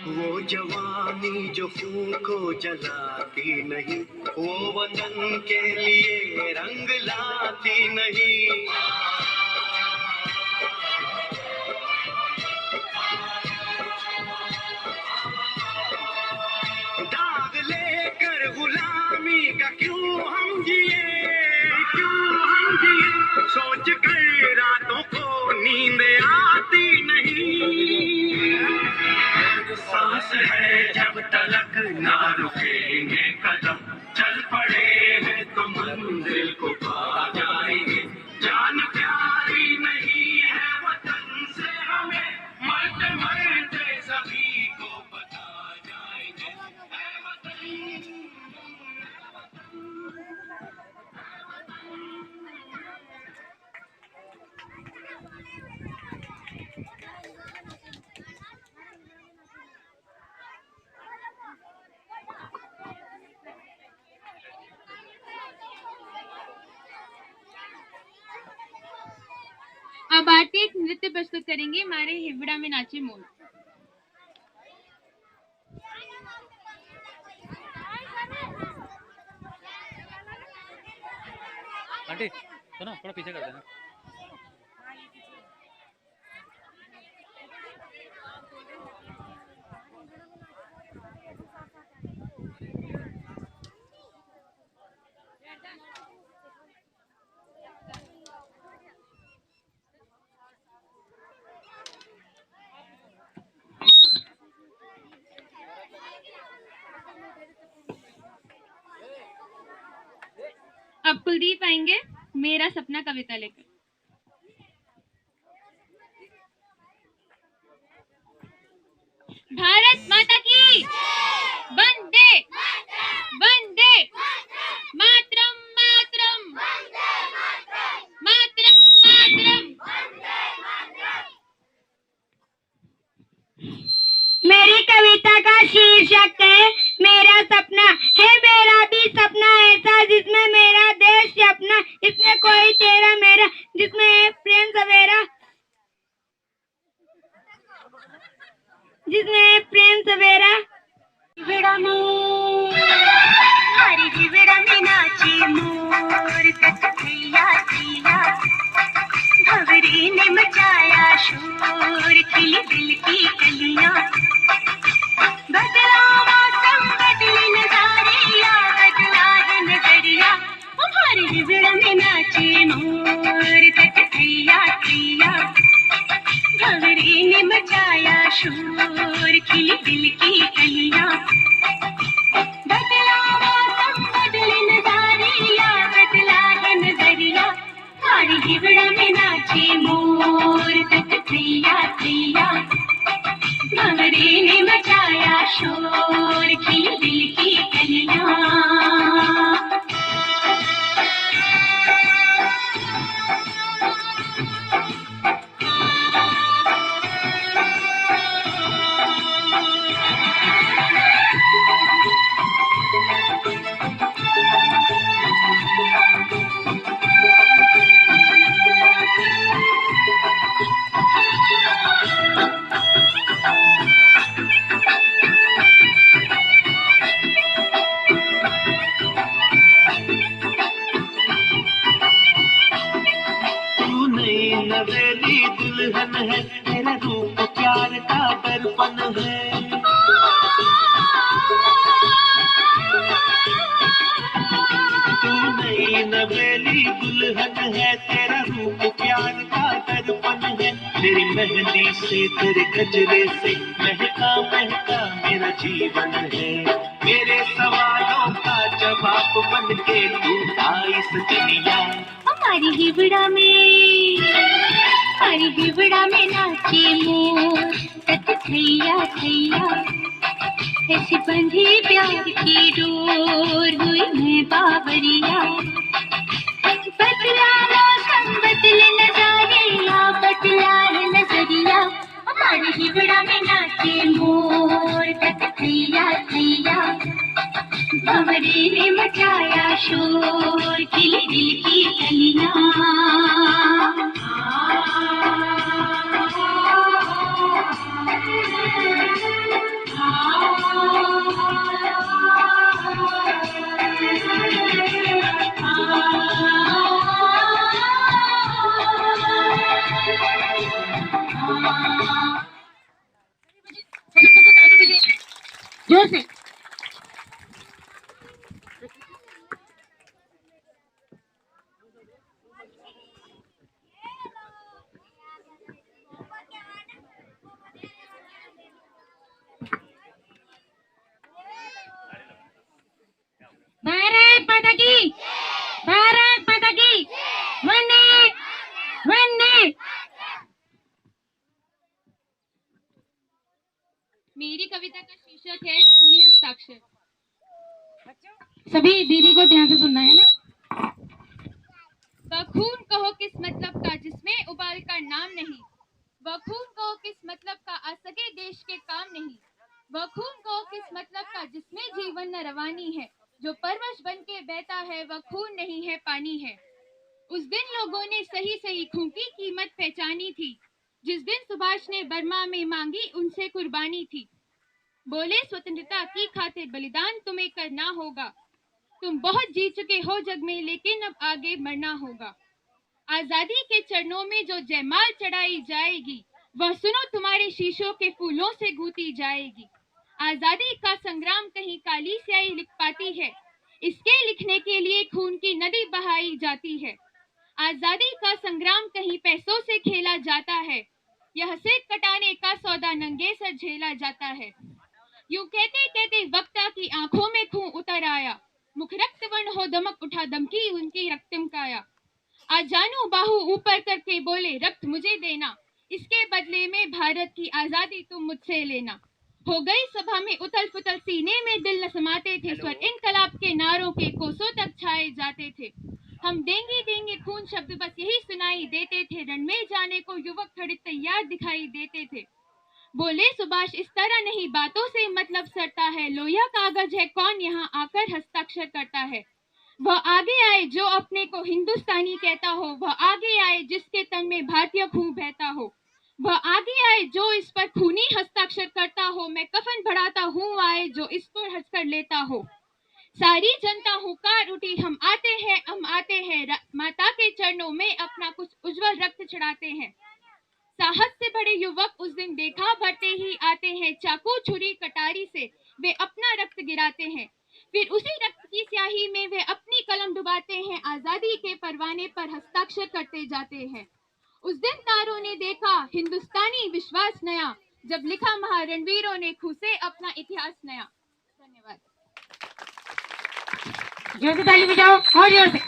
वो जवानी जो खून को जलाती नहीं वो वतन के लिए रंग लाती नहीं दाग लेकर गुलामी का क्यों हम जिए सोच कर रातों को नींद आती नहीं सांस है जब तलक ना रुकेंगे कदम चल पड़े हैं तो मंजिल को पा जाएंगे जान प्यार आगे एक नृत्य प्रस्तुत करेंगे मारे हिवड़ा में नाचे मोर। आंटी सुनो, थोड़ा पीछे कर देना। अब कुलदीप आएंगे मेरा सपना कविता लेकर। भारत माता की वंदे वंदे मातरम मातरम मातरम मातरम। मेरी कविता का शीर्षक है मेरा सपना है मेरा भी सपना ऐसा जिसमें मेरा देश अपना, इसमें कोई तेरा मेरा, जिसमें प्रेम सवेरा, जिसमें प्रेम सवेरा। हिवड़ा में हरी हिवड़ा में नाचे मोर तक थैया थैया, भंवरे ने मचाया शोर खिली दिल की कलियां, बदला मौसम बदले नजारिया, बदला है नजरिया, हमारे हिवड़ा में नाचे मोर तक थैया थैया, भंवरे ने मचाया शोर खिली दिल की कलियां, बदला मौसम बदले नजारिया, बदला है नजरिया, हमारे हिवड़ा में नाचे मोर तक थैया थैया, भंवरे ने मचाया शोर खिली दिल की कलियां। तू नई नवेली दुल्हन है, तेरा रूप प्यार का दर्पण है। तू नई नवेली दुल्हन है, तेरा रूप प्यार का दर्पण है। तेरी मेहंदी से तेरे गजरे से महका महका मेरा जीवन है। मेरे सवालों का जवाब बन के तू आई सजनिया। हमारी हिवड़ा में नाचे मोर तक थैया थैया, ऐसी बंधी प्यार की डोर हुई मैं बावरिया, बदला मौसम बदले नजारिया, बदला है नजरिया, हमारी हिवड़ा में नाचे मोर तक थैया थैया, भंवरे ने मचाया शोर खिली दिल की कलियां। जोर से भारत माता की, भारत माता की वंदे वंदे। मेरी कविता का शीर्षक है खूनी हस्ताक्षर। सभी दीदी को ध्यान से सुनना है ना। वह खून कहो किस मतलब का जिसमें उबाल का नाम नहीं, वह खून कहो किस मतलब का असगे देश के काम नहीं, वह खून कहो किस मतलब का जिसमें जीवन न रवानी है, जो परवश बन के बहता है वह खून नहीं है पानी है। उस दिन लोगों ने सही सही खून की कीमत पहचानी थी। जिस दिन सुभाष ने बर्मा में मांगी उनसे कुर्बानी थी। बोले स्वतंत्रता की खातिर बलिदान तुम्हें करना होगा। तुम बहुत जी चुके हो जग में, लेकिन अब आगे मरना होगा। आजादी के चरणों में जो जयमाल चढ़ाई जाएगी, वह सुनो तुम्हारे शीशों के फूलों से गूंथी जाएगी। आजादी का संग्राम कहीं काली स्याही लिख पाती है, इसके लिखने के लिए खून की नदी बहाई जाती है। आजादी का संग्राम कहीं पैसों से खेला जाता है, यह सिर कटाने का सौदा नंगे सर झेला जाता है। यूं कहते कहते वक्ता की आंखों में खून उतर आया, मुख रक्त वर्ण हो दमक उठा दमकी उनकी रक्तम काया। आज जानू बाहु ऊपर करके बोले रक्त मुझे देना, इसके बदले में भारत की आजादी तुम मुझसे लेना। हो गई सभा में उथल पुथल, सीने में दिल न समाते थे, स्वर इनकलाब के नारों के कोसों तक छाए जाते थे। हम देंगे देंगे खून शब्द बस यही सुनाई देते थे, रण में जाने को युवक खड़े तैयार दिखाई देते थे। बोले सुभाष इस तरह नहीं, बातों से मतलब सरता है, लोहिया कागज है कौन यहाँ आकर हस्ताक्षर करता है। वह आगे आए जो अपने को हिंदुस्तानी कहता हो, वह आगे आए जिसके तन में भारतीय खून बहता हो, वह आगे आए जो इस पर खूनी हस्ताक्षर करता हो। मैं कफन बढ़ाता हूँ आए जो इस पर हंसकर लेता हो। सारी जनता हुकार उठी, हम आते हैं माता के चरणों में अपना कुछ उज्जवल रक्त चढ़ाते हैं। साहस से बड़े युवक उस दिन देखा भरते ही आते हैं, चाकू छुरी कटारी से वे अपना रक्त गिराते हैं। फिर उसी रक्त की स्याही में वे अपनी कलम डुबाते हैं, आजादी के परवाने पर हस्ताक्षर करते जाते हैं। उस दिन तारों ने देखा हिंदुस्तानी विश्वास नया, जब लिखा महारणवीरों ने खून से अपना इतिहास नया। धन्यवाद। जोर से ताली बजाओ और जोर से।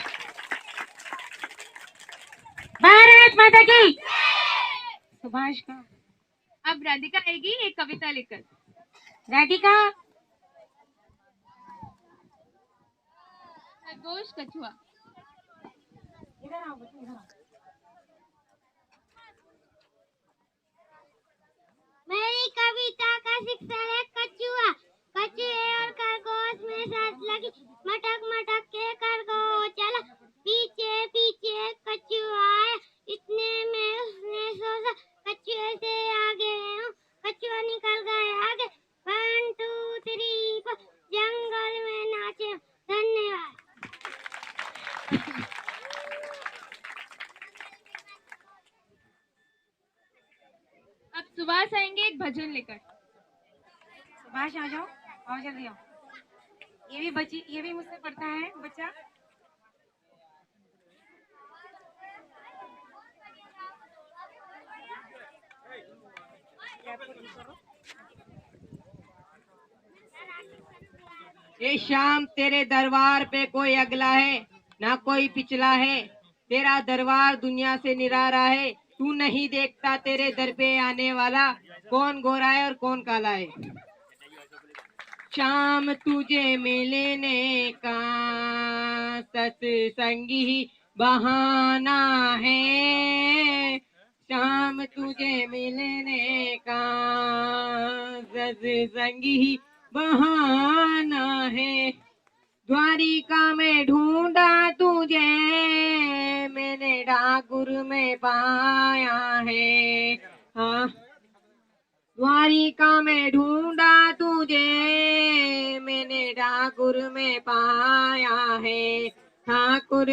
भारत माता की। सुभाष का। अब राधिका आएगी एक कविता लेकर। राधिका। खरगोश कछुआ। इधर आओ बच्चों, इधर आओ। मेरी कविता का शिक्षण है कछुआ। कछुए और खरगोश में साथ लगी, मटक मटक के खरगोश चला, पीछे पीछे कछुआ आया, इतने में उसने सोचा कछुए से आगे हूँ। कछुआ निकल गया आगे, 1 2 3 4 जंगल में नाचे। धन्यवाद। अब सुभाष आएंगे एक भजन लेकर। सुभाष आ जाओ, आओ जल्दी आओ। ये भी मुझसे पढ़ता है बच्चा। ये शाम तेरे दरबार पे कोई अगला है ना कोई पिछला है, तेरा दरबार दुनिया से निराला है, तू नहीं देखता तेरे दर पे आने वाला कौन गोरा है और कौन काला है। शाम तुझे मिलने का सत्संगी ही बहाना है, शाम तुझे मिलने का सत्संगी ही बहाना है। द्वारिका में ढूंढा तुझे मैंने ठाकुर में पाया है, हाँ द्वारिका में ढूंढा तुझे मैंने ठाकुर में पाया है। ठाकुर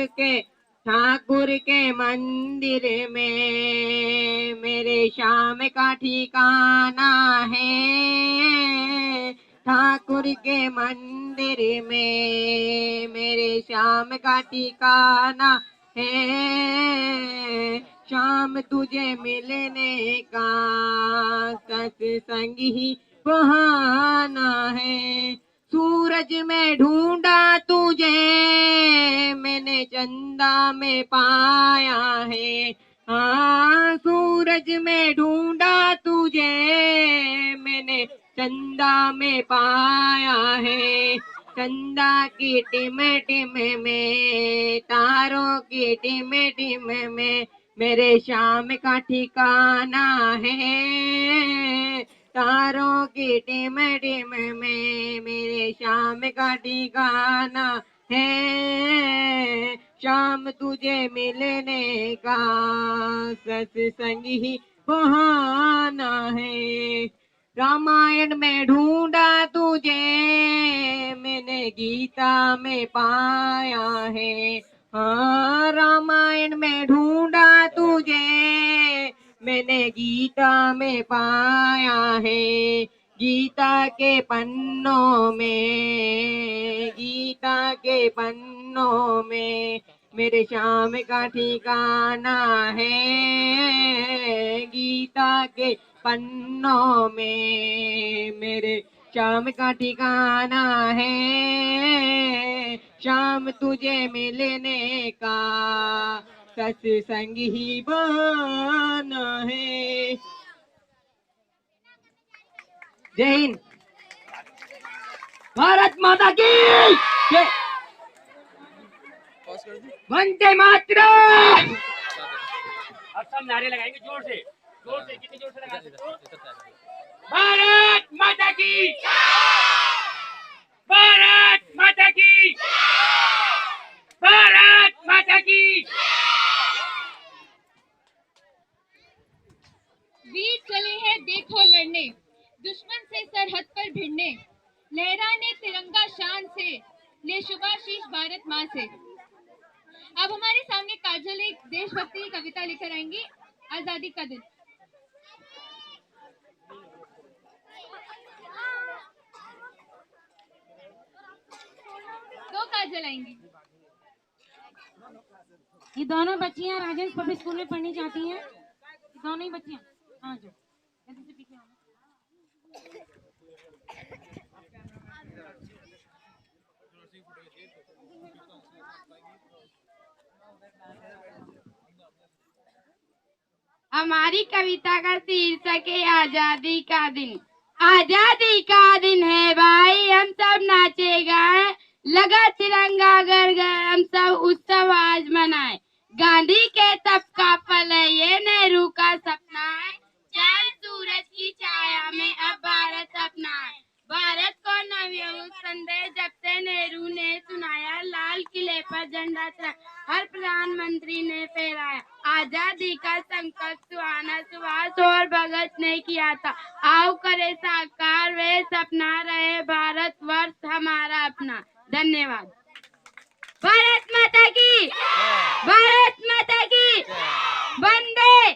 के मंदिर में मेरे श्याम का ठिकाना है, ठाकुर के मंदिर में मेरे श्याम का ठिकाना है। शाम तुझे मिलने का सत्संग ही बहाना है। सूरज में ढूंढा तुझे मैंने चंदा में पाया है, हाँ सूरज में ढूंढा तुझे मैंने चंदा में पाया है। चंदा की टिम टिम में तारों की टिम टिम में मेरे श्याम का ठिकाना है, तारों की टिम टिम में मेरे श्याम का ठिकाना है। शाम तुझे मिलने का सत्संग ही बहाना है। रामायण में ढूंढा तुझे मैंने गीता में पाया है। हाँ, रामायण में ढूंढा तुझे मैंने गीता में पाया है। गीता के पन्नों में, गीता के पन्नों में मेरे श्याम का ठिकाना है। गीता के पन्नों में मेरे श्याम का ठिकाना है। शाम तुझे मिलने का सत्संग ही बहाना है। जय हिंद। भारत माता की जय। वंदे मातरम। अब सब नारे लगाएंगे जोर से, कितनी जोर से लगा सकते हो? भारत माता की, भारत माता की, भारत माता की। वीर चले हैं देखो लड़ने, दुश्मन से सरहद पर भिड़ने, लहराने तिरंगा शान से, ले शुभाशीष भारत माँ से। अब हमारे सामने काजल एक देशभक्ति की कविता लेकर आएंगी, आजादी का दिन। दो काजल आएंगी। ये दोनों बच्चियां राजेंद्र पब्लिक स्कूल में पढ़नी चाहती हैं। ये दोनों ही बच्चियां, हाँ जो जल्दी से पीछे आओ। हमारी कविता का शीर्षक है आजादी का दिन। आजादी का दिन है भाई, हम सब नाचे गाए, लगा तिरंगा घर घर, हम सब उत्सव आज मनाए। गांधी के तप का फल है ये, नेहरू का सपना है, चांद सूरज की छाया में अब भारत अपना है। भारत को नवयुग संदेश जब से नेहरू ने सुनाया, लाल किले पर झंडा चढ़ा हर प्रधानमंत्री ने फहराया। आजादी का संकल्प सुहाना सुभाष और भगत ने किया था, आओ करे साकार वे सपना, रहे भारत वर्ष हमारा अपना। धन्यवाद। भारत माता की, भारत माता की, वंदे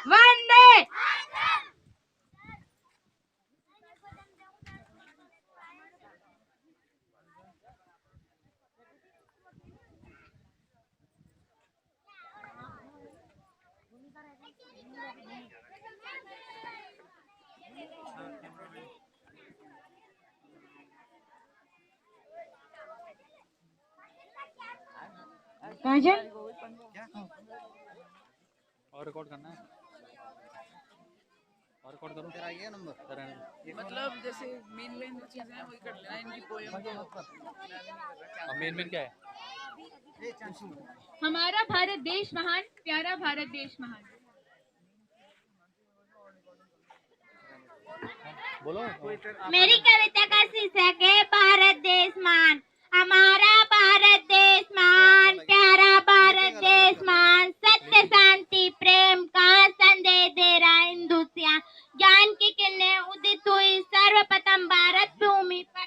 वंदे। काजल और रिकॉर्ड करना है, और रिकॉर्ड करूं तेरा ये नंबर, मतलब जैसे मेन चीजें हैं वही कर लेना, इनकी पोएम अब मेन क्या है? हमारा भारत देश महान, प्यारा भारत देश महान। बोलो। मेरी कविता का शीर्षक है भारत देश मान। हमारा भारत देश मान, प्यारा भारत देश मान, सत्य शांति प्रेम का संदेश दे रहा हिंदुस्तान। ज्ञान की किरणें उदित हुई सर्वप्रथम भारत भूमि पर,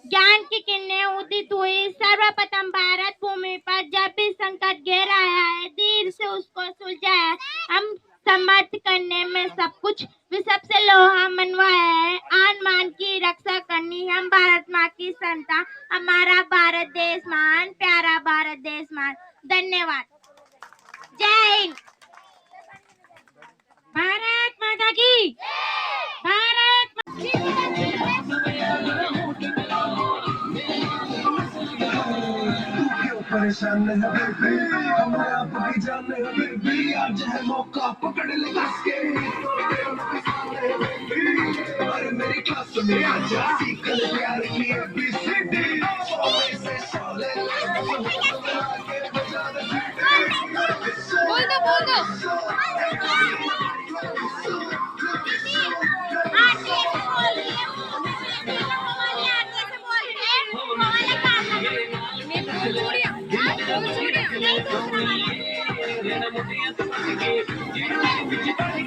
ज्ञान की किरणें उदित हुई सर्वप्रथम भारत भूमि पर। जब भी संकट घेर आया है, धीर से उसको सुलझाया। हम समर्थ करने में सब कुछ विषप से लोहा मनवाया है। आन मान की रक्षा करनी हम भारत माँ की संतान। हमारा भारत देश मान, प्यारा भारत देश मान। धन्यवाद। जय हिंद। भारत माता की, भारत परेशान है बेबी, हमारे आप की जान है बेबी, आज है मौका पकड़ ले कस के। अरे मेरी क्लास में आजा, सीख ले प्यार की ABCD, से शोले बोल दो कुछ बढ़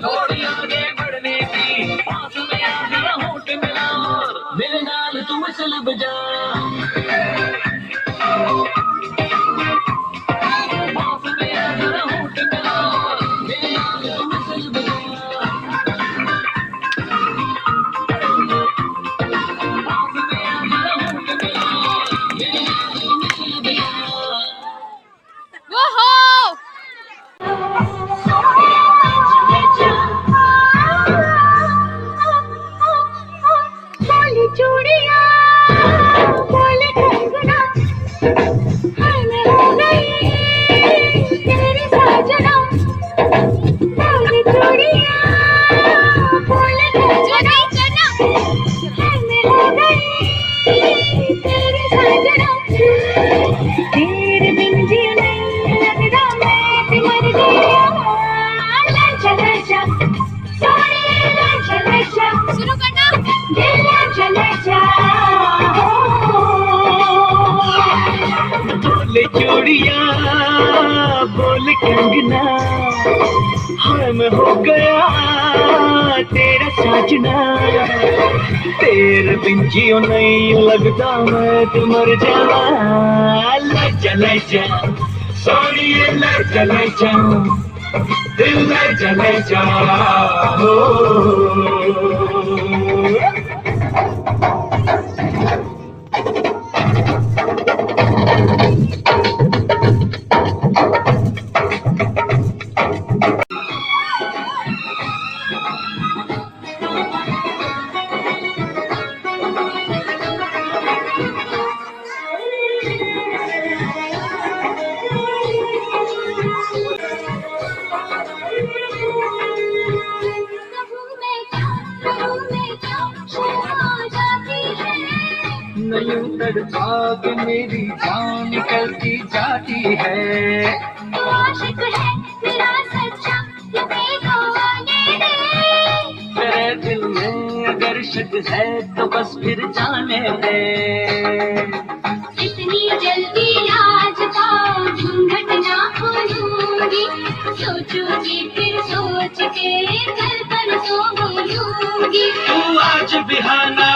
थोड़ी आगे बढ़ने की पास में आजा होठ मिला और मेरे नाल तू मसल बजा पास में आजा होठ मिला और मेरे नाल तू मसल बजा पास में आजा होठ मिला और मेरे नाल तू मसल बजा बोली चूड़िया बोले कंगना हाय मैं हो गई तेरी साजना बोली चूड़िया बोले कंगना हाय मैं हो गई तेरी साजना तेरे बिन जी नहीं लगता मैं मर गया लजा लजा सोनिए लजा लजा शुरू करना बोले चूड़िया बोल कंगना हाय मैं हो गया तेरा साजना तेरे बिन जियो नहीं लगता मैं तो मर जावा लजा लजा सोनिए लजा लजा दिल लजा लजा नयूं तड़पा के मेरी जान निकलती जाती है तू आशिक है मेरा सच्चा ये तो आने दे तेरे दिल में अगर शक है तो बस फिर जाने दे इतनी जल्दी आज का झूठट ना खोलूंगी सोचूंगी फिर सोच के कल परसों बोलूंगी तू आज बिहाना